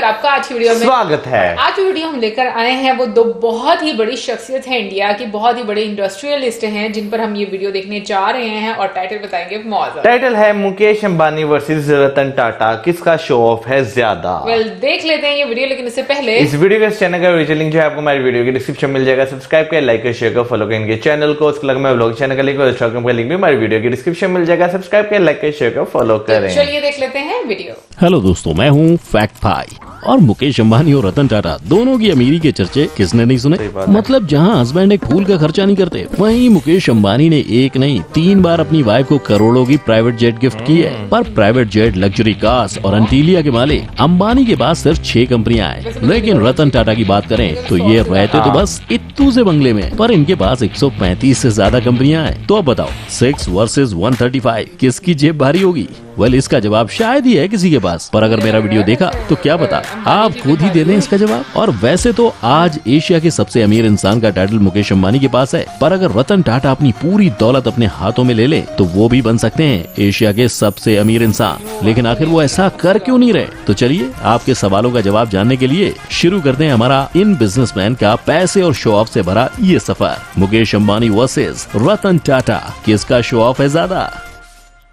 आपका आज की वीडियो में स्वागत है। आज की वीडियो हम लेकर आए हैं वो दो बहुत ही बड़ी शख्सियत है इंडिया की, बहुत ही बड़े इंडस्ट्रियलिस्ट हैं जिन पर हम ये वीडियो देखने जा रहे हैं और टाइटल बताएंगे मौज। टाइटल है मुकेश अंबानी वर्सेस रतन टाटा, किसका शो ऑफ है ज्यादा। देख लेते हैं ये वीडियो, लेकिन इससे पहले इस वीडियो के चैनल का वीडियो लिंक जो है आपको हमारी वीडियो की डिस्क्रिप्शन मिल जाएगा। सब्सक्राइब कर, लाइक कर, शेयर कर, फॉलो करेंगे चैनल को। उसके अलग में व्लॉग चैनल का लिंक और इंस्टाग्राम का लिंक भी हमारी वीडियो की डिस्क्रिप्शन मिल जाएगा। सब्सक्राइब कर, लाइक कर, शेयर कर, फॉलो करें। चलिए देख लेते हैं वीडियो। हेलो दोस्तों, मैं हूँ फैक्ट भाई और मुकेश अंबानी और रतन टाटा दोनों की अमीरी के चर्चे किसने नहीं सुने। मतलब जहाँ हस्बैंड एक फूल का खर्चा नहीं करते, वहीं मुकेश अंबानी ने एक नहीं 3 बार अपनी वाइफ को करोड़ों की प्राइवेट जेट गिफ्ट की है। पर प्राइवेट जेट, लग्जरी कार्स और अंटीलिया के मालिक अंबानी के पास सिर्फ 6 कंपनियां हैं। लेकिन रतन टाटा की बात करें तो ये रहते तो बस इत्तू से बंगले में, पर इनके पास 135 से ज्यादा कंपनियां हैं। तो अब बताओ 6 वर्सेस 135 किसकी जेब भारी होगी? वेल, इसका जवाब शायद ही है किसी के पास, पर अगर मेरा वीडियो देखा तो क्या पता आप खुद ही दे दें इसका जवाब। और वैसे तो आज एशिया के सबसे अमीर इंसान का टाइटल मुकेश अंबानी के पास है, पर अगर रतन टाटा अपनी पूरी दौलत अपने हाथों में ले ले तो वो भी बन सकते हैं एशिया के सबसे अमीर इंसान। लेकिन आखिर वो ऐसा कर क्यों नहीं रहे? तो चलिए आपके सवालों का जवाब जानने के लिए शुरू करते हैं हमारा इन बिजनेसमैन का पैसे और शो ऑफ से भरा ये सफर। मुकेश अंबानी वर्सेस रतन टाटा, किसका शो ऑफ है ज्यादा?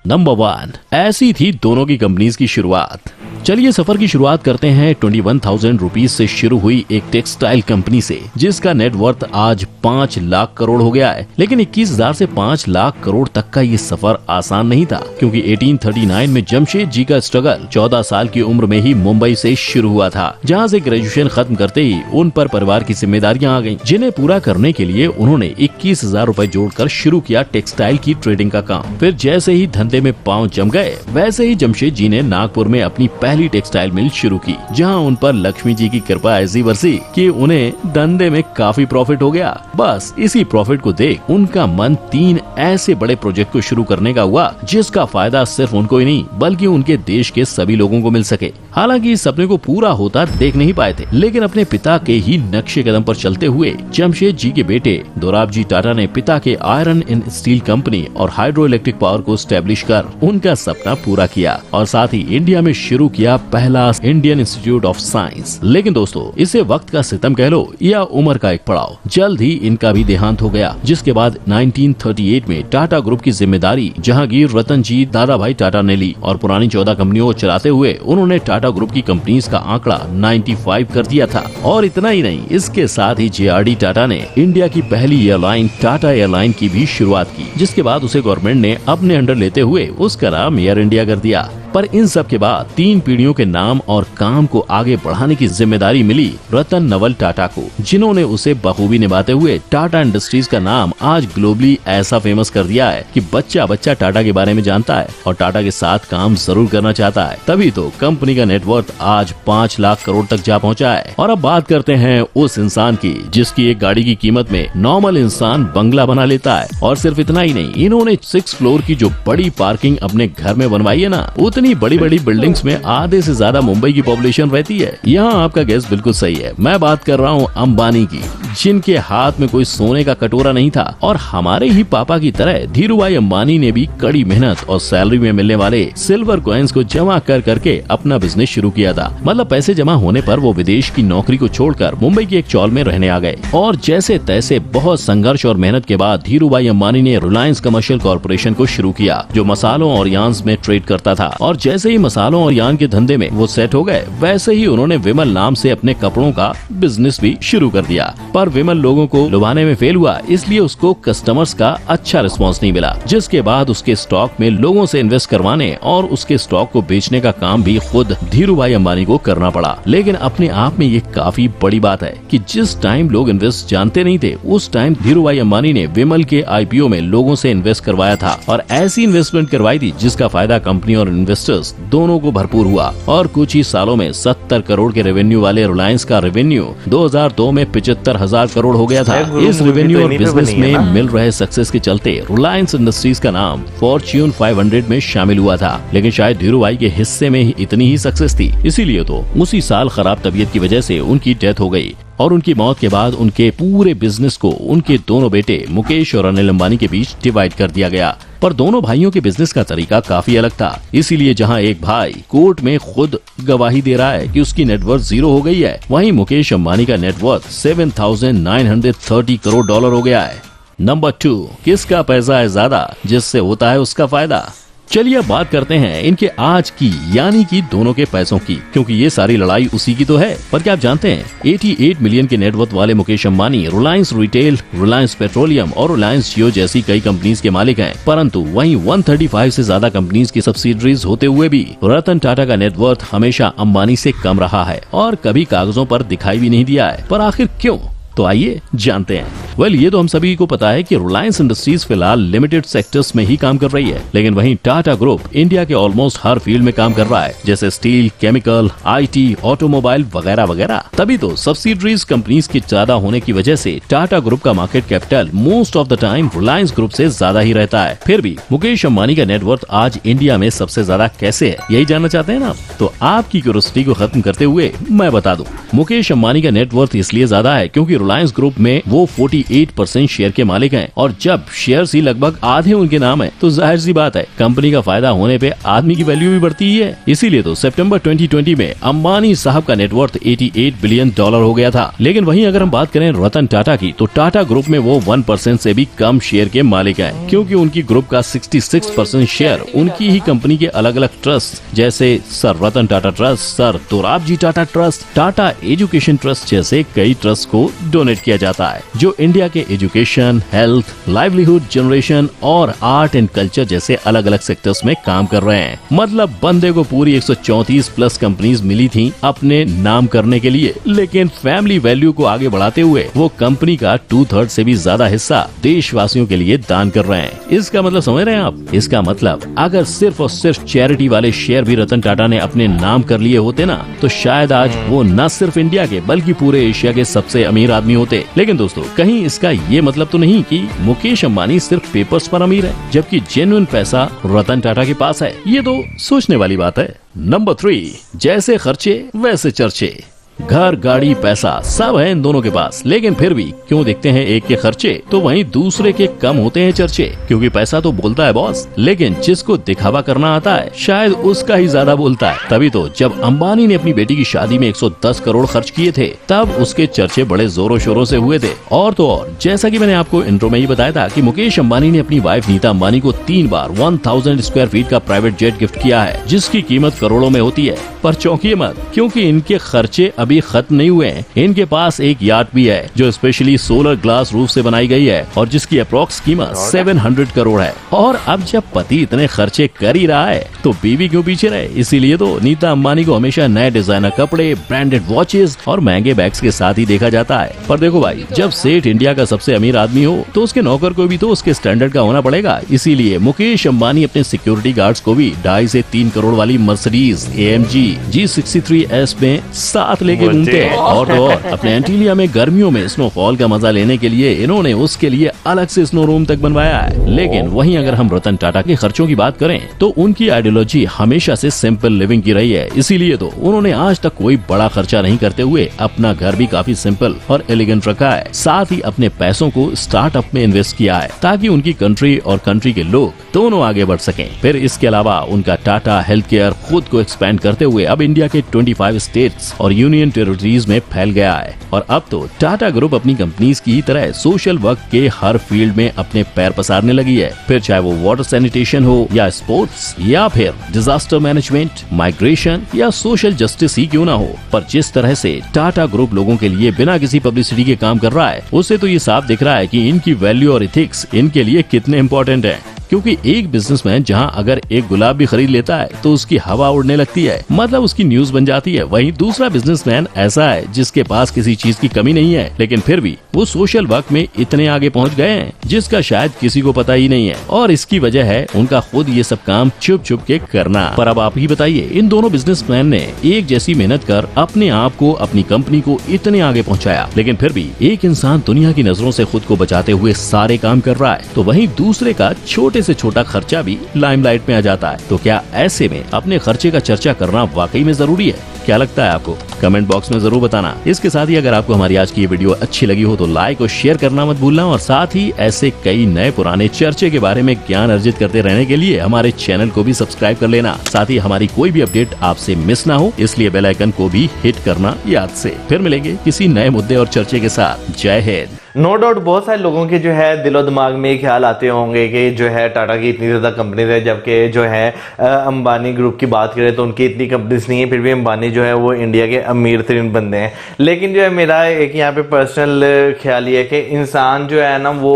नंबर 1, ऐसी थी दोनों की कंपनीज की शुरुआत। चलिए सफर की शुरुआत करते हैं 21,000 रुपीज से शुरू हुई एक टेक्सटाइल कंपनी से, जिसका नेटवर्थ आज 5 लाख करोड़ हो गया है। लेकिन 21,000 से 5 लाख करोड़ तक का ये सफर आसान नहीं था, क्योंकि 1839 में जमशेद जी का स्ट्रगल 14 साल की उम्र में ही मुंबई से शुरू हुआ था, जहाँ से ग्रेजुएशन खत्म करते ही उन पर परिवार की जिम्मेदारियां आ गयी, जिन्हें पूरा करने के लिए उन्होंने 21,000 रूपए जोड़कर शुरू किया टेक्सटाइल की ट्रेडिंग का काम। फिर जैसे ही धंधे में पांव जम गए, वैसे ही जमशेद जी ने नागपुर में अपनी पहली टेक्सटाइल मिल शुरू की, जहां उन पर लक्ष्मी जी की कृपा ऐसी बरसी कि उन्हें धंधे में काफी प्रॉफिट हो गया। बस इसी प्रॉफिट को देख उनका मन 3 ऐसे बड़े प्रोजेक्ट को शुरू करने का हुआ, जिसका फायदा सिर्फ उनको ही नहीं बल्कि उनके देश के सभी लोगों को मिल सके। हालांकि इस सपने को पूरा होता देख नहीं पाए थे, लेकिन अपने पिता के ही नक्शे कदम पर चलते हुए जमशेद जी के बेटे दोराबजी टाटा ने पिता के आयरन एंड स्टील कंपनी और हाइड्रो इलेक्ट्रिक पावर को स्टैब्लिश कर उनका सपना पूरा किया और साथ ही इंडिया में शुरू किया पहला इंडियन इंस्टीट्यूट ऑफ साइंस। लेकिन दोस्तों, इसे वक्त का सितम कह लो या उम्र का एक पड़ाव, जल्द ही इनका भी देहांत हो गया। जिसके बाद 1938 में टाटा ग्रुप की जिम्मेदारी जहांगीर रतन जी दादा भाई टाटा ने ली और पुरानी 14 कंपनियों को चलाते हुए उन्होंने टाटा ग्रुप की कंपनीज का आंकड़ा 95 कर दिया था। और इतना ही नहीं, इसके साथ ही JRD टाटा ने इंडिया की पहली एयरलाइन टाटा एयरलाइन की भी शुरुआत की, जिसके बाद उसे गवर्नमेंट ने अपने अंडर लेते हुए उसका नाम एयर इंडिया कर दिया। पर इन सब के बाद 3 पीढ़ियों के नाम और काम को आगे बढ़ाने की जिम्मेदारी मिली रतन नवल टाटा को, जिन्होंने उसे बखूबी निभाते हुए टाटा इंडस्ट्रीज का नाम आज ग्लोबली ऐसा फेमस कर दिया है कि बच्चा बच्चा टाटा के बारे में जानता है और टाटा के साथ काम जरूर करना चाहता है। तभी तो कंपनी का नेटवर्थ आज 5 लाख करोड़ तक जा पहुंचा है। और अब बात करते हैं उस इंसान की जिसकी एक गाड़ी की कीमत में नॉर्मल इंसान बंगला बना लेता है। और सिर्फ इतना ही नहीं, इन्होंने 6 फ्लोर की जो बड़ी पार्किंग अपने घर में बनवाई है ना, उतनी बड़ी बड़ी बिल्डिंग्स में आधे से ज्यादा मुंबई की पॉपुलेशन रहती है। यहाँ आपका गैस बिल्कुल सही है, मैं बात कर रहा हूँ अंबानी की, जिनके हाथ में कोई सोने का कटोरा नहीं था। और हमारे ही पापा की तरह धीरूभाई अंबानी ने भी कड़ी मेहनत और सैलरी में मिलने वाले सिल्वर कॉइन्स को जमा कर करके अपना बिजनेस शुरू किया था। मतलब पैसे जमा होने पर वो विदेश की नौकरी को छोड़कर मुंबई की एक चौल में रहने आ गए। और जैसे तैसे बहुत संघर्ष और मेहनत के बाद धीरूभाई अंबानी ने रिलायंस कमर्शियल कॉर्पोरेशन को शुरू किया, जो मसालों और यार्न्स में ट्रेड करता था। और जैसे ही मसालों और यार्न के धंधे में वो सेट हो गए, वैसे ही उन्होंने विमल नाम से अपने कपड़ों का बिजनेस भी शुरू कर दिया। पर विमल लोगों को लुभाने में फेल हुआ, इसलिए उसको कस्टमर्स का अच्छा रिस्पांस नहीं मिला, जिसके बाद उसके स्टॉक में लोगों से इन्वेस्ट करवाने और उसके स्टॉक को बेचने का काम भी खुद धीरूभाई अंबानी को करना पड़ा। लेकिन अपने आप में ये काफी बड़ी बात है कि जिस टाइम लोग इन्वेस्ट जानते नहीं थे, उस टाइम धीरूभाई अंबानी ने विमल के IPO में लोगों से इन्वेस्ट करवाया था और ऐसी इन्वेस्टमेंट करवाई थी जिसका फायदा कंपनी और इन्वेस्टर्स दोनों को भरपूर हुआ। और कुछ ही सालों में 70 करोड़ के रेवेन्यू वाले रिलायंस का रेवेन्यू 2002 में 75,000 करोड़ हो गया था। इस रेवेन्यू और बिजनेस में मिल रहे सक्सेस के चलते रिलायंस इंडस्ट्रीज का नाम फॉर्च्यून 500 में शामिल हुआ था। लेकिन शायद धीरूभाई के हिस्से में इतनी ही सक्सेस थी, इसीलिए तो उसी साल खराब तबीयत की वजह से उनकी डेथ हो गई। और उनकी मौत के बाद उनके पूरे बिजनेस को उनके दोनों बेटे मुकेश और अनिल अंबानी के बीच डिवाइड कर दिया गया। पर दोनों भाइयों के बिजनेस का तरीका काफी अलग था। इसीलिए जहां एक भाई कोर्ट में खुद गवाही दे रहा है कि उसकी नेटवर्थ 0 हो गई है, वहीं मुकेश अंबानी का नेटवर्थ 7,930 करोड़ डॉलर हो गया है। नंबर 2, किसका पैसा है ज्यादा, जिससे होता है उसका फायदा। चलिए अब बात करते हैं इनके आज की, यानी कि दोनों के पैसों की, क्योंकि ये सारी लड़ाई उसी की तो है। पर क्या आप जानते हैं 88 मिलियन के नेटवर्थ वाले मुकेश अंबानी रिलायंस रिटेल, रिलायंस पेट्रोलियम और रिलायंस जियो जैसी कई कंपनीज के मालिक हैं, परंतु वहीं 135 से ज्यादा कंपनीज की सब्सिडरीज होते हुए भी रतन टाटा का नेटवर्थ हमेशा अंबानी से कम रहा है और कभी कागजों पर दिखाई भी नहीं दिया है। पर आखिर क्यों, तो आइए जानते हैं। ये तो हम सभी को पता है कि रिलायंस इंडस्ट्रीज फिलहाल लिमिटेड सेक्टर्स में ही काम कर रही है, लेकिन वहीं टाटा ग्रुप इंडिया के ऑलमोस्ट हर फील्ड में काम कर रहा है, जैसे स्टील, केमिकल, आईटी, ऑटोमोबाइल वगैरह वगैरह। तभी तो सब्सिडरीज कंपनीज की ज्यादा होने की वजह से टाटा ग्रुप का market capital most of the time Reliance group से ज्यादा ही रहता है। फिर भी मुकेश अंबानी का नेटवर्थ आज इंडिया में सबसे ज्यादा कैसे है, यही जानना चाहते हैं ना? तो आपकी क्यूरियोसिटी को खत्म करते हुए मैं बता दूं, मुकेश अंबानी का नेटवर्थ इसलिए ज्यादा है क्योंकि रिलायंस ग्रुप में वो 48% शेयर के मालिक हैं, और जब शेयर ही लगभग आधे उनके नाम है तो जाहिर सी बात है कंपनी का फायदा होने पे आदमी की वैल्यू भी बढ़ती ही है। इसीलिए तो सितंबर 2020 में अंबानी साहब का नेटवर्थ 88 बिलियन डॉलर हो गया था। लेकिन वहीं अगर हम बात करें रतन टाटा की, तो टाटा ग्रुप में वो 1% से भी कम शेयर के मालिक हैं, क्योंकि उनकी ग्रुप का 66% शेयर उनकी ही कंपनी के अलग अलग ट्रस्ट, जैसे sir Ratan Tata trust, sir Dorabji Tata trust, Tata education trust जैसे कई ट्रस्ट को डोनेट किया जाता है, जो इंडिया के एजुकेशन, हेल्थ, लाइवलीहुड जनरेशन और आर्ट एंड कल्चर जैसे अलग अलग सेक्टर्स में काम कर रहे हैं। मतलब बंदे को पूरी 134 प्लस कंपनीज मिली थी अपने नाम करने के लिए, लेकिन फैमिली वैल्यू को आगे बढ़ाते हुए वो कंपनी का 2/3 से भी ज्यादा हिस्सा देशवासियों के लिए दान कर रहे हैं। इसका मतलब समझ रहे हैं आप? इसका मतलब अगर सिर्फ और सिर्फ चैरिटी वाले शेयर भी रतन टाटा ने अपने नाम कर लिए होते ना, तो शायद आज वो न सिर्फ इंडिया के बल्कि पूरे एशिया के सबसे अमीर आदमी होते। लेकिन दोस्तों, कहीं इसका ये मतलब तो नहीं कि मुकेश अंबानी सिर्फ पेपर्स पर अमीर है, जबकि जेन्युइन पैसा रतन टाटा के पास है? ये तो सोचने वाली बात है। नंबर 3, जैसे खर्चे वैसे चर्चे। घर, गाड़ी, पैसा सब है इन दोनों के पास, लेकिन फिर भी क्यों देखते हैं एक के खर्चे तो वहीं दूसरे के कम होते हैं चर्चे? क्योंकि पैसा तो बोलता है बॉस, लेकिन जिसको दिखावा करना आता है शायद उसका ही ज्यादा बोलता है। तभी तो जब अंबानी ने अपनी बेटी की शादी में 110 करोड़ खर्च किए थे, तब उसके चर्चे बड़े जोरों शोरों से हुए थे। और तो और, जैसा कि मैंने आपको इंट्रो में ही बताया था कि मुकेश अंबानी ने अपनी वाइफ नीता अंबानी को 3 बार 1000 स्क्वायर फीट का प्राइवेट जेट गिफ्ट किया है, जिसकी कीमत करोड़ों में होती है। पर चौंकिए मत, क्योंकि इनके खर्चे अभी खत्म नहीं हुए हैं। इनके पास एक याट भी है जो स्पेशली सोलर ग्लास रूफ से बनाई गई है और जिसकी अप्रोक्स कीमत 700 करोड़ है। और अब जब पति इतने खर्चे कर ही रहा है तो बीवी क्यों पीछे रहे? इसीलिए तो नीता अंबानी को हमेशा नए डिजाइनर कपड़े, ब्रांडेड वॉचेस और महंगे बैग्स के साथ ही देखा जाता है। पर देखो भाई, जब सेठ इंडिया का सबसे अमीर आदमी हो तो उसके नौकर को भी तो उसके स्टैंडर्ड का होना पड़ेगा। इसीलिए मुकेश अंबानी अपने सिक्योरिटी गार्ड्स को भी 2.5 से 3 करोड़ वाली मर्सिडीज AMG G63S में साथ लेके घूमते हैं। और तो और, अपने एंटीलिया में गर्मियों में स्नोफॉल का मजा लेने के लिए इन्होंने उसके लिए अलग से स्नो रूम तक बनवाया है। लेकिन वहीं अगर हम रतन टाटा के खर्चों की बात करें तो उनकी आइडियोलॉजी हमेशा से सिंपल लिविंग की रही है। इसीलिए तो उन्होंने आज तक कोई बड़ा खर्चा नहीं करते हुए अपना घर भी काफी सिंपल और एलिगेंट रखा है। साथ ही अपने पैसों को स्टार्टअप में इन्वेस्ट किया है ताकि उनकी कंट्री और कंट्री के लोग दोनों आगे बढ़ सकें। फिर इसके अलावा उनका टाटा हेल्थ केयर खुद को एक्सपेंड करते हुए अब इंडिया के 25 स्टेट्स और यूनियन टेरिटरीज में फैल गया है। और अब तो टाटा ग्रुप अपनी कंपनीज की तरह सोशल वर्क के हर फील्ड में अपने पैर पसारने लगी है। फिर चाहे वो वाटर सैनिटेशन हो या स्पोर्ट्स या फिर डिजास्टर मैनेजमेंट, माइग्रेशन या सोशल जस्टिस ही क्यों ना हो, पर जिस तरह से टाटा ग्रुप लोगों के लिए बिना किसी पब्लिसिटी के काम कर रहा है, उससे तो ये साफ दिख रहा है कि इनकी वैल्यू और इथिक्स इनके लिए कितने इम्पोर्टेंट है। क्योंकि एक बिजनेसमैन जहां अगर एक गुलाब भी खरीद लेता है तो उसकी हवा उड़ने लगती है, मतलब उसकी न्यूज बन जाती है। वहीं दूसरा बिजनेसमैन ऐसा है जिसके पास किसी चीज की कमी नहीं है, लेकिन फिर भी वो सोशल वर्क में इतने आगे पहुंच गए हैं जिसका शायद किसी को पता ही नहीं है। और इसकी वजह है उनका खुद ये सब काम छुप छुप के करना। पर अब आप ही बताइए, इन दोनों बिजनेसमैन ने एक जैसी मेहनत कर अपने आप को, अपनी कंपनी को इतने आगे पहुँचाया, लेकिन फिर भी एक इंसान दुनिया की नजरों से खुद को बचाते हुए सारे काम कर रहा है, तो वहीं दूसरे का छोटे से छोटा खर्चा भी लाइमलाइट में आ जाता है। तो क्या ऐसे में अपने खर्चे का चर्चा करना वाकई में जरूरी है? क्या लगता है आपको? कमेंट बॉक्स में जरूर बताना। इसके साथ ही अगर आपको हमारी आज की ये वीडियो अच्छी लगी हो तो लाइक और शेयर करना मत भूलना, और साथ ही ऐसे कई नए पुराने चर्चे के बारे में ज्ञान अर्जित करते रहने के लिए हमारे चैनल को भी सब्सक्राइब कर लेना। साथ ही हमारी कोई भी अपडेट आपसे मिस ना हो, इसलिए बेल आइकन को भी हिट करना याद से। फिर मिलेंगे किसी नए मुद्दे और चर्चे के साथ। जय हिंद। नो डाउट बहुत सारे लोगों के जो है दिलो दिमाग में ये ख्याल आते होंगे कि जो है टाटा की इतनी ज़्यादा कंपनीज है, जबकि जो है अंबानी ग्रुप की बात करें तो उनकी इतनी कंपनीज नहीं है, फिर भी अंबानी जो है वो इंडिया के अमीर तरीन बंदे हैं। लेकिन जो है मेरा एक यहाँ पे पर्सनल ख्याल ये है कि इंसान जो है ना वो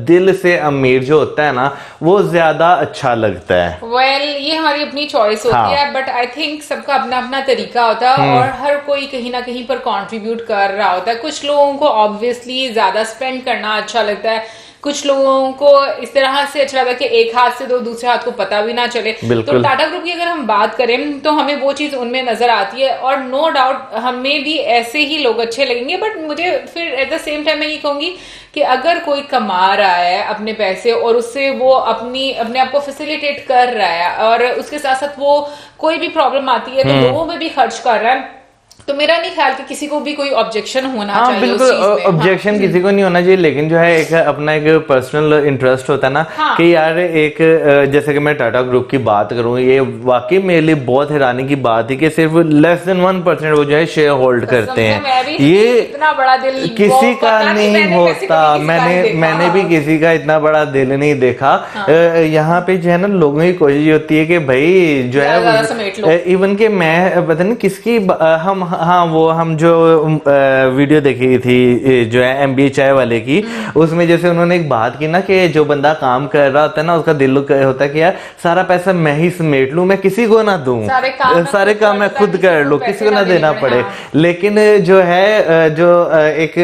दिल से अमीर जो होता है ना वो ज़्यादा अच्छा लगता है। ये हमारी अपनी चॉइस होती है, बट आई थिंक सबका अपना अपना तरीका होता है और हर कोई कहीं ना कहीं पर कंट्रीब्यूट कर रहा होता है। कुछ लोगों को ऑब्वियसली ज्यादा स्पेंड करना अच्छा लगता है, कुछ लोगों को इस तरह से अच्छा लगता है कि एक हाथ से दो दूसरे हाथ को पता भी ना चले। तो टाटा ग्रुप की अगर हम बात करें तो हमें वो चीज उनमें नजर आती है, और नो डाउट हमें भी ऐसे ही लोग अच्छे लगेंगे। बट मुझे फिर एट द सेम टाइम मैं ये कहूंगी कि अगर कोई कमा रहा है अपने पैसे और उससे वो अपने आप को फैसिलिटेट कर रहा है और उसके साथ साथ वो कोई भी प्रॉब्लम आती है तो लोगों में भी खर्च कर रहा है, तो मेरा नहीं ख्याल कि किसी को भी कोई ऑब्जेक्शन होना चाहिए। बिल्कुल ऑब्जेक्शन किसी को नहीं होना चाहिए, लेकिन जो है एक अपना एक पर्सनल इंटरेस्ट होता है ना कि यार एक जैसे कि मैं टाटा ग्रुप की बात करूं, ये वाकई मेरे लिए बहुत हैरानी की बात है कि सिर्फ लेस देन 1% वो जो है शेयर होल्ड करते हैं। ये इतना बड़ा दिल किसी का नहीं होता, मैंने भी किसी का इतना बड़ा दिल नहीं देखा। यहाँ पे जो है ना लोगों की कोशिश होती है कि भाई जो है इवन के मैं पता नहीं किसकी हम जो वीडियो देखी थी जो है MBA चाय वाले की, उसमें जैसे उन्होंने एक बात की ना कि जो बंदा काम कर रहा होता है ना उसका दिल होता है कि यार सारा पैसा मैं ही समेट लूं, मैं किसी को ना दूं, सारे काम मैं खुद कर लूं, किसी को ना देना पड़े। लेकिन जो है जो एक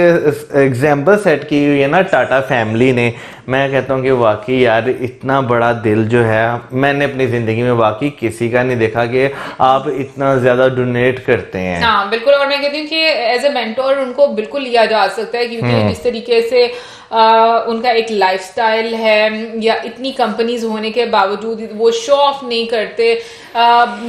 एग्जाम्पल सेट की हुई है ना टाटा फैमिली ने, मैं कहता हूँ कि वाकई यार इतना बड़ा दिल जो है मैंने अपनी जिंदगी में वाकई किसी का नहीं देखा कि आप इतना ज्यादा डोनेट करते हैं। हाँ बिल्कुल, और मैं कहती हूँ कि एज ए मेंटोर उनको बिल्कुल लिया जा सकता है, क्योंकि जिस तरीके से उनका एक लाइफस्टाइल है, या इतनी कंपनीज होने के बावजूद वो शो ऑफ नहीं करते,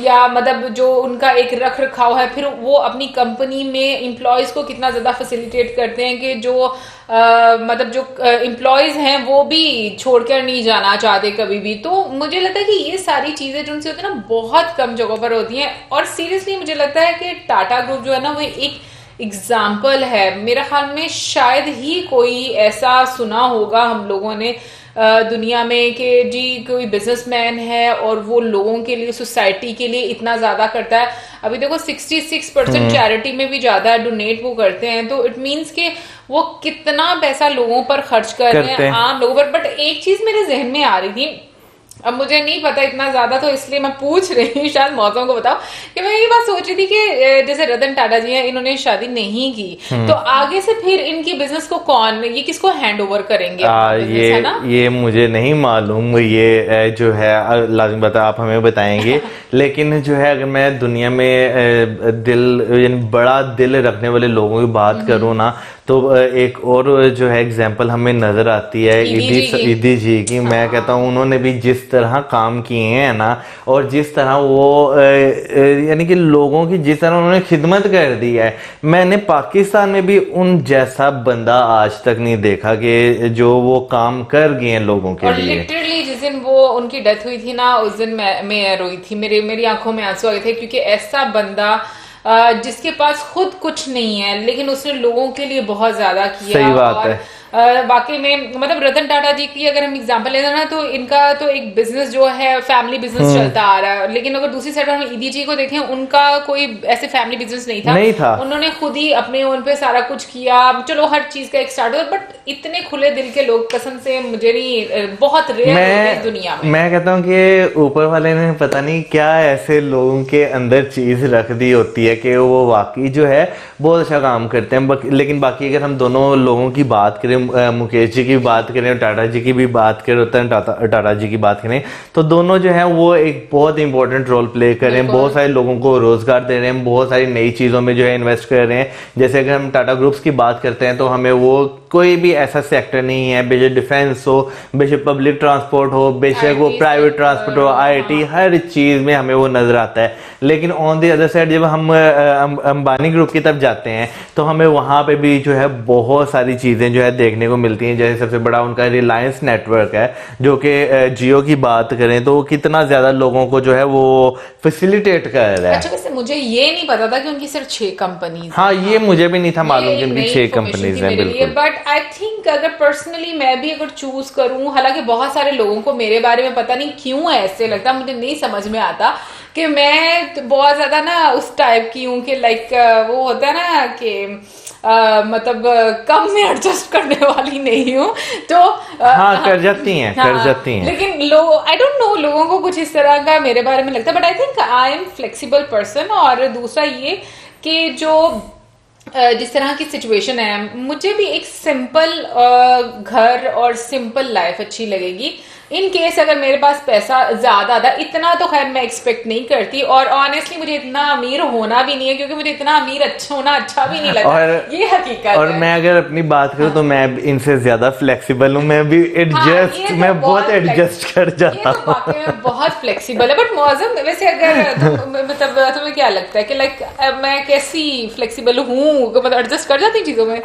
या मतलब जो उनका एक रख रखाव है, फिर वो अपनी कंपनी में एम्प्लॉयज को कितना ज्यादा फैसिलिटेट करते हैं कि जो मतलब जो एम्प्लॉयज हैं वो भी छोड़कर नहीं जाना चाहते कभी भी। तो मुझे लगता है कि ये सारी चीजें जो उनसे होती है ना बहुत कम जगहों पर होती हैं, और सीरियसली मुझे लगता है कि टाटा ग्रुप जो है ना वो एक एग्जाम्पल है। मेरा ख्याल में शायद ही कोई ऐसा सुना होगा हम लोगों ने दुनिया में कि जी कोई बिजनेसमैन है और वो लोगों के लिए, सोसाइटी के लिए इतना ज्यादा करता है। अभी देखो 66% चैरिटी में भी ज्यादा डोनेट वो करते हैं, तो इट मीन्स कि वो कितना पैसा लोगों पर खर्च कर रहे हैं, आम लोगों पर। बट एक चीज मेरे जहन में आ रही थी, अब मुझे नहीं पता इतना ज्यादा, तो इसलिए मैं पूछ रही हूँ, शायद मौतों को बताओ, कि मैं ये बात सोच रही थी कि जैसे रतन टाटा जी हैं, इन्होंने शादी नहीं की, तो आगे से फिर इनकी बिजनेस को ये किसको हैंड ओवर करेंगे? ये मुझे नहीं मालूम, ये जो है लाजिम बता आप हमें बताएंगे। लेकिन जो है अगर मैं दुनिया में दिल यानी बड़ा दिल रखने वाले लोगों की बात करूँ ना, तो एक और जो है एग्जाम्पल हमें नजर आती है ईदी जी की। मैं कहता हूँ उन्होंने भी जिस तरह काम किए हैं ना, और जिस तरह वो यानी कि लोगों की जिस तरह उन्होंने खिदमत कर दी है, मैंने पाकिस्तान में भी उन जैसा बंदा आज तक नहीं देखा कि जो वो काम कर गए हैं लोगों के लिए। लिटरली जिस दिन वो उनकी डेथ हुई थी ना, उस दिन मैं रोई थी, मेरी आंखों में आंसू आ गए थे, क्योंकि ऐसा बंदा जिसके पास खुद कुछ नहीं है लेकिन उसने लोगों के लिए बहुत ज्यादा किया। सही बात है। वाकई में मतलब रतन टाटा जी की अगर हम एग्जांपल लेते हैं ना, तो इनका तो एक बिजनेस जो है फैमिली बिजनेस चलता आ रहा है, लेकिन अगर दूसरी साइड हम ईदी जी को देखें, उनका कोई ऐसे फैमिली बिजनेस नहीं था। उन्होंने खुद ही अपने ओन पे सारा कुछ किया। चलो हर चीज का एक स्टार्ट हो, बट इतने खुले दिल के लोग कसम से मुझे नहीं, बहुत रेयर है दुनिया में। मैं कहता हूँ कि ऊपर वाले ने पता नहीं क्या ऐसे लोगों के अंदर चीज रख दी होती है कि वो वाकई जो है बहुत अच्छा काम करते हैं। लेकिन बाकी अगर हम दोनों लोगों की बात करें, मुकेश जी की बात करें और टाटा जी की भी बात करें, रतन टाटा जी की बात करें, तो दोनों जो है वो एक बहुत इंपॉर्टेंट रोल प्ले कर रहे हैं, बहुत सारे लोगों को रोजगार दे रहे हैं, बहुत सारी नई चीजों में जो है इन्वेस्ट कर रहे हैं। जैसे अगर हम टाटा ग्रुप्स की बात करते हैं तो हमें वो कोई भी ऐसा सेक्टर नहीं है, बेशक डिफेंस हो, बेशक पब्लिक ट्रांसपोर्ट हो, बेशक वो प्राइवेट ट्रांसपोर्ट हो, आईटी, हर चीज में हमें वो नजर आता है। लेकिन ऑन दी अदर साइड जब हम अंबानी ग्रुप की तरफ जाते हैं तो हमें वहां पे भी जो है बहुत सारी चीजें जो है देखने को मिलती हैं। जैसे सबसे बड़ा उनका रिलायंस नेटवर्क है, जो कि जियो की बात करें तो कितना ज्यादा लोगों को जो है वो फैसिलिटेट कर रहा है। अच्छा, वैसे मुझे ये नहीं पता था कि उनकी सिर्फ 6 कंपनीज। हाँ, ये मुझे भी नहीं था मालूम कि उनकी 6 कंपनीज हैं। बिल्कुल, बट आई थिंक अगर पर्सनली मैं भी अगर चूज करूं, हालांकि बहुत सारे लोगों को मेरे बारे में पता नहीं क्यों ऐसे लगता, मुझे नहीं समझ में आता कि मैं तो बहुत ज्यादा ना उस टाइप की हूँ कि लाइक वो होता है ना कि मतलब कम में एडजस्ट करने वाली नहीं हूँ, तो हाँ, कर जाती हैं, कर जाती हैं। लेकिन लोग, आई डोंट नो, लोगों को कुछ इस तरह का मेरे बारे में लगता है, but I think I am flexible person. और दूसरा ये कि जो जिस तरह की सिचुएशन है, मुझे भी एक सिंपल घर और सिंपल लाइफ अच्छी लगेगी। इन केस अगर मेरे पास पैसा ज्यादा था, इतना तो खैर मैं एक्सपेक्ट नहीं करती, और ऑनेस्टली मुझे इतना अमीर होना भी नहीं है, क्योंकि मुझे इतना अमीर होना अच्छा भी नहीं लगता, ये हकीकत और है। मैं अगर अपनी बात करूं तो मैं इनसे ज्यादा फ्लेक्सिबल हूं, मैं भी एडजस्ट, मैं बहुत एडजस्ट कर जाता हूं। वाकई में बहुत फ्लेक्सिबल है। बट मौसम वैसे अगर मतलब तुम्हें क्या लगता है कि लाइक मैं कैसी फ्लेक्सिबल हूँ, मतलब एडजस्ट कर जाती चीजों में?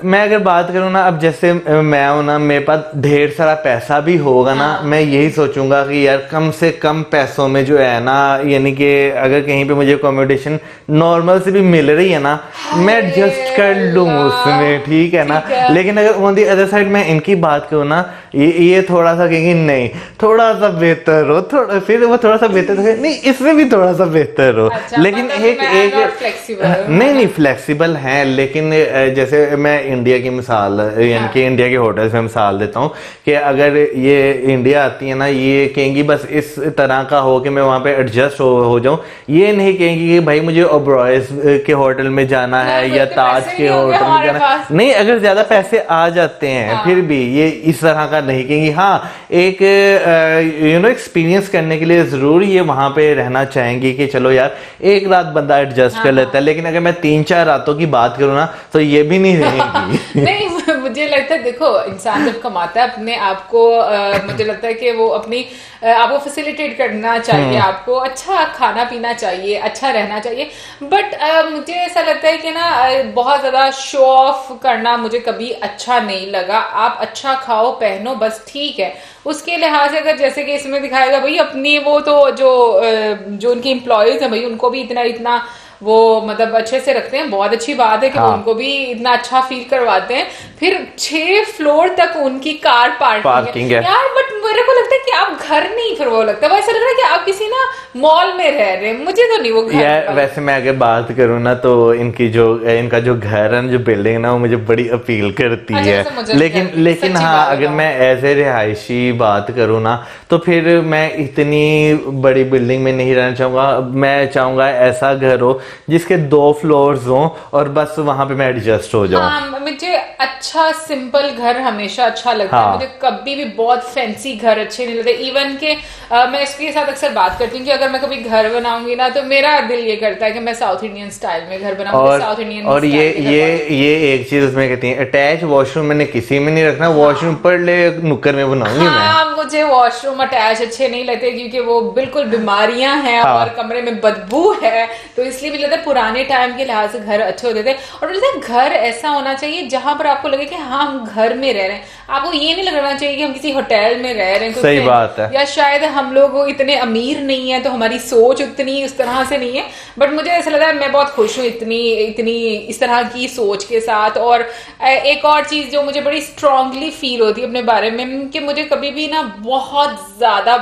मैं अगर बात करूं ना, अब जैसे मैं हूं ना, मेरे पास ढेर सारा पैसा भी होगा ना, मैं यही सोचूंगा कि यार कम से कम पैसों में जो है ना, यानी कि अगर कहीं पे मुझे अकोमोडेशन नॉर्मल से भी मिल रही है ना, मैं एडजस्ट कर लूं उसमें, ठीक है ना। लेकिन अगर ऑन दी अदर साइड मैं इनकी बात करूं ना, ये थोड़ा सा कहेंगे नहीं थोड़ा सा बेहतर हो, थोड़ा, फिर वो थोड़ा सा बेहतर हो, नहीं इसमें भी थोड़ा सा बेहतर हो। अच्छा, लेकिन मतलब एक नहीं फ्लेक्सिबल है, लेकिन जैसे मैं इंडिया की मिसाल, यानी कि इंडिया के होटल्स में मिसाल देता हूँ कि अगर ये इंडिया आती है ना, ये कहेंगी बस इस तरह का हो कि मैं वहां पे एडजस्ट हो जाऊं, ये नहीं कहेंगी कि भाई मुझे ओबरॉयज के होटल में जाना है या ताज के होटल में जाना है। नहीं, अगर ज्यादा पैसे आ जाते हैं फिर भी ये इस तरह का नहीं कहेंगी। हाँ, एक एक्सपीरियंस करने के लिए जरूर ये वहां पे रहना चाहेंगी कि चलो यार एक रात बंदा एडजस्ट कर लेता है, लेकिन अगर मैं 3-4 रातों की बात करूँ ना तो ये भी नहीं रहेगी। नहीं, मुझे लगता है देखो, इंसान जब कमाता है अपने आप को, मुझे लगता है कि वो अपनी आपको फैसिलिटेट करना चाहिए, आपको अच्छा खाना पीना चाहिए, अच्छा रहना चाहिए। बट मुझे ऐसा लगता है कि ना बहुत ज्यादा शो ऑफ करना मुझे कभी अच्छा नहीं लगा। आप अच्छा खाओ पहनो बस, ठीक है। उसके लिहाज से अगर जैसे कि इसमें दिखाएगा भाई अपनी वो तो जो उनके एम्प्लॉयज हैं भाई, उनको भी इतना वो मतलब अच्छे से रखते हैं, बहुत अच्छी बात है कि वो उनको भी इतना अच्छा फील करवाते हैं। फिर 6 फ्लोर तक उनकी कार पार्किंग है यार। बट मेरे को लगता है कि आप घर नहीं, फिर वो लगता है ऐसा लग रहा है कि आप किसी ना मॉल में रह रहे हैं। मुझे तो नहीं वो घर यार। वैसे मैं अगर बात करूँ ना तो इनका जो घर है, जो बिल्डिंग है ना, वो मुझे बड़ी अपील करती है। लेकिन हाँ, अगर मैं एज ए रिहायशी बात करूँ ना तो फिर मैं इतनी बड़ी बिल्डिंग में नहीं रहना चाहूंगा। मैं चाहूंगा ऐसा घर हो जिसके 2 फ्लोर्स हों और बस वहां पे मैं एडजस्ट हो जाऊं। हाँ, मुझे अच्छा सिंपल घर हमेशा अच्छा लगता है। मुझे कभी भी बहुत फैंसी घर अच्छे नहीं लगते। इवन के मैं इसके साथ अक्सर बात करती हूँ कि अगर मैं कभी घर बनाऊंगी ना तो मेरा दिल ये करता है कि मैं साउथ इंडियन स्टाइल में घर बनाऊंगी, साउथ इंडियन। और ये एक चीज उसमें कहती है, अटैच वॉशरूम मैंने किसी में नहीं रखना, वॉशरूम पर ले नुक्कड़ में बनाऊंगी मैं। मुझे वॉशरूम अटैच अच्छे नहीं लगते क्योंकि वो बिल्कुल बीमारियां हैं और कमरे में बदबू है, तो इसलिए मुझे लगता है पुराने टाइम के लिहाज से घर अच्छे होते थे। और मुझे घर ऐसा होना चाहिए जहां पर आपको लगे कि हाँ हम घर में रह रहे हैं। आपको ये नहीं लगना चाहिए कि हम किसी होटल में रह रहे हैं। सही बात है। या शायद हम लोग इतने अमीर नहीं है तो हमारी सोच उतनी उस तरह से नहीं है। बट मुझे ऐसा लगा मैं बहुत खुश हूँ इतनी इस तरह की सोच के साथ। और एक और चीज जो मुझे बड़ी स्ट्रांगली फील होती है अपने बारे में कि मुझे कभी भी ना बहुत ज्यादा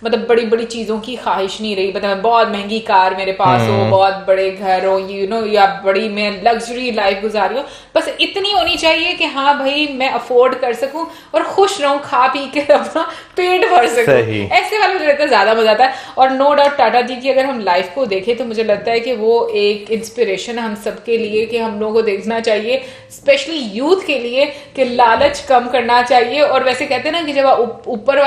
मतलब बड़ी बड़ी चीजों की ख्वाहिश नहीं रही, मतलब बहुत महंगी कार मेरे पास हो, बहुत बड़े घर हो, या बड़ी मैं लग्जरी लाइफ गुजारी हो, बस इतनी होनी चाहिए कि हाँ भाई मैं अफोर्ड कर सकूं और खुश रहूं, खा पी के अपना पेट भर सकूं। ऐसे वाले मुझे लगता है ज्यादा मजा आता है। और नो डाउट टाटा जी की अगर हम लाइफ को देखें तो मुझे लगता है कि वो एक इंस्पिरेशन है हम सबके लिए, कि हम लोगों को देखना चाहिए, स्पेशली यूथ के लिए, कि लालच कम करना चाहिए। और वैसे कहते हैं ना कि जब आप ऊपर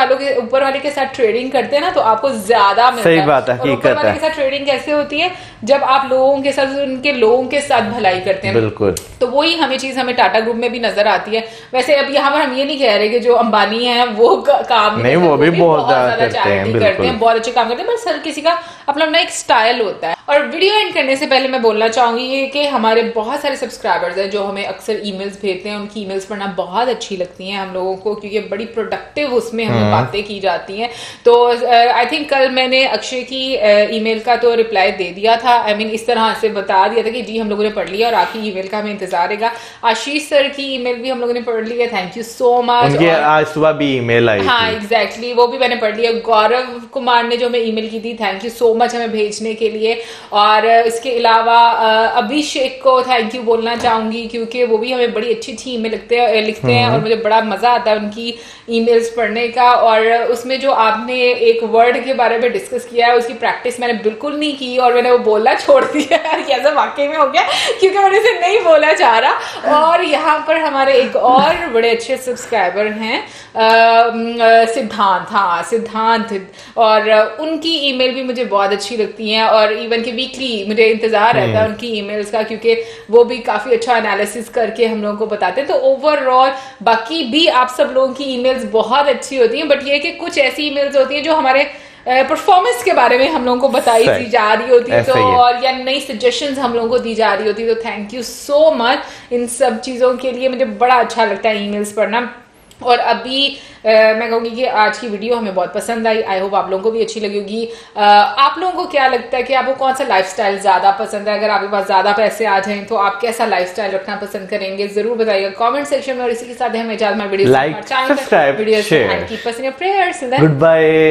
वाले के साथ ट्रेडिंग करते हैं ना तो आपको ज्यादा मिलता है। सही बात है, और ऊपर वाले के साथ ट्रेडिंग कैसे होती है? जब आप लोगों के साथ, उनके लोगों के साथ भलाई करते हैं। बिल्कुल। तो वही हमें टाटा ग्रुप में भी नजर आती है। वैसे अब यहाँ पर हम ये नहीं कह रहे कि जो अंबानी है वो काम नहीं, वो भी बहुत ज्यादा करते हैं, बहुत अच्छे काम करते हैं, बस हर किसी का अपना अपना एक स्टाइल होता है। और वीडियो एंड करने से पहले मैं बोलना चाहूंगी कि हमारे बहुत सारे सब्सक्राइबर्स हैं जो हमें अक्सर ईमेल्स भेजते हैं, उनकी ईमेल्स पढ़ना बहुत अच्छी लगती हैं हम लोगों को, क्योंकि बड़ी प्रोडक्टिव उसमें हमें बातें की जाती हैं। तो आई थिंक कल मैंने अक्षय की ईमेल का तो रिप्लाई दे दिया था, आई मीन इस तरह से बता दिया था कि जी हम लोगों ने पढ़ लिया और आपकी ईमेल का हमें इंतजार रहेगा। आशीष सर की ईमेल भी हम लोगों ने पढ़ ली है, थैंक यू सो मच। आज सुबह भी ईमेल आई, हाँ एग्जैक्टली, वो भी मैंने पढ़ लिया। गौरव कुमार ने जो हमें ईमेल की थी, थैंक यू सो मच हमें भेजने के लिए। और इसके अलावा अभिषेक को थैंक यू बोलना चाहूंगी, क्योंकि वो भी हमें बड़ी अच्छी अच्छी ईमेल लिखते हैं और मुझे बड़ा मजा आता है उनकी ईमेल्स पढ़ने का। और उसमें जो आपने एक वर्ड के बारे में डिस्कस किया है उसकी प्रैक्टिस मैंने बिल्कुल नहीं की और मैंने वो बोलना छोड़ दिया है। ऐसा वाकई में हो गया क्योंकि मैंने इसे नहीं बोला चाह रहा। और यहाँ पर हमारे एक और बड़े अच्छे सब्सक्राइबर हैं सिद्धांत, हाँ सिद्धांत, और उनकी ईमेल भी मुझे बहुत अच्छी लगती हैं। और इवन कि वीकली मुझे इंतजार रहता है उनकी ईमेल्स का, क्योंकि वो भी काफी अच्छा एनालिसिस करके हम लोगों को बताते हैं। तो ओवरऑल बाकी भी आप सब लोगों की ईमेल्स बहुत अच्छी होती हैं, बट ये कि कुछ ऐसी ईमेल्स होती हैं जो हमारे परफॉर्मेंस के बारे में हम लोगों को बताई दी जा रही होती है, तो और या नई सजेशंस हम लोगों को दी जा रही होती है। तो thank you so much in सब चीजों के लिए, मुझे बड़ा अच्छा लगता है ईमेल्स पढ़ना। और अभी मैं कहूँगी कि आज की वीडियो हमें बहुत पसंद आई, आई होप आप लोगों को भी अच्छी लगी होगी। आप लोगों को क्या लगता है कि आपको कौन सा लाइफस्टाइल ज्यादा पसंद है? अगर आपके पास ज्यादा पैसे आ जाएं तो आप कैसा लाइफस्टाइल रखना पसंद करेंगे? जरूर बताइएगा कमेंट सेक्शन में। और इसी के साथ हमें इजाजत, video like, subscribe, share, keep us in your prayers. Good bye.